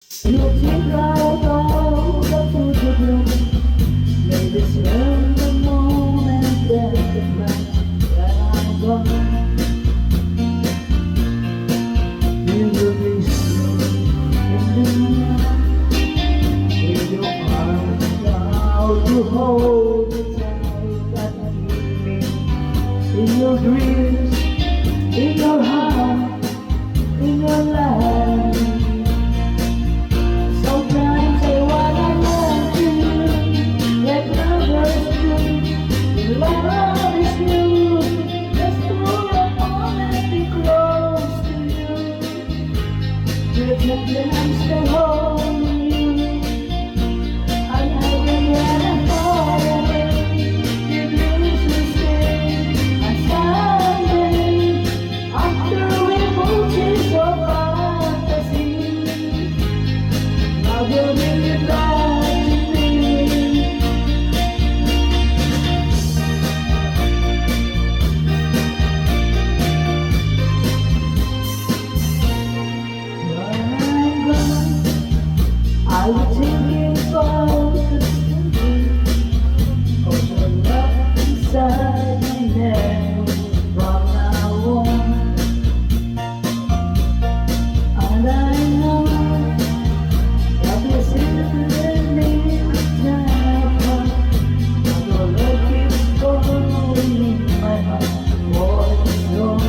Looking right all the food you bloom. Maybe spend the moment that the flash that I'm gone. You will be seen in the night. With your arms out to hold the tight that keep me. In your dreams, in your heart, in your life. Sometimes I wanna love you like lovers do. Love is new, just for a moment be close to you. Pretend I'm still holding you. I haven't yet far away. You dreams will stay. And someday, after we both is of fantasy, I will bring you back to me. When I'm gone, I will think about the thinking of your love inside my head from now on. And I know that this is the midnight one. But your love keeps going in my heart. What is wrong?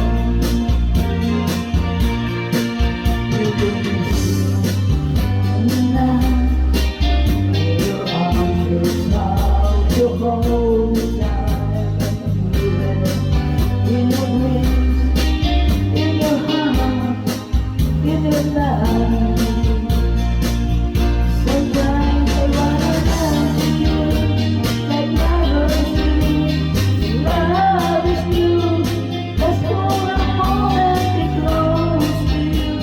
You will be seen now. Your arms reach out to hold tight and you in your dreams, in your heart, in your life. Sometimes I wanna love you like lovers do. Love is new, just for a moment be close to you.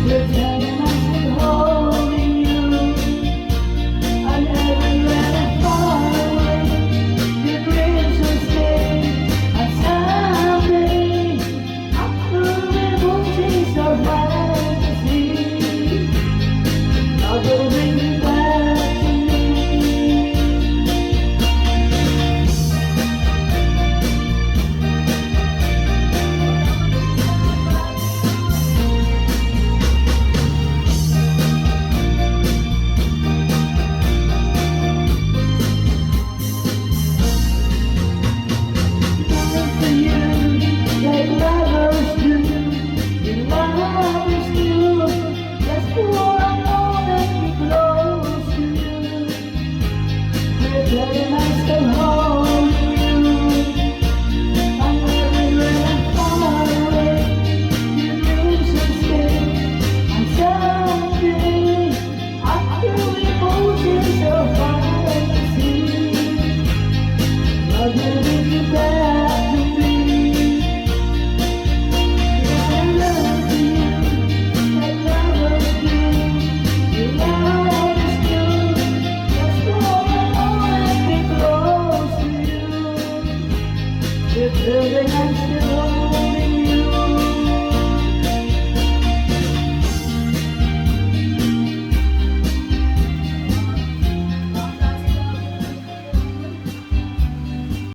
Pretend I'm still holding you. I never let far away. Your dreams will stay. And someday, after we both taste our fantasy, I will bring you back to me. For you, like lovers do. Your love is new, just for a moment be close to you. Pretend I'm still holding you. I'm everywhere far away. Your dreams will stay. And someday, after we both taste our fantasy, I will bring you back to me. I love you like lovers do. Your love is new, just for a moment be close to you. Pretending I'm still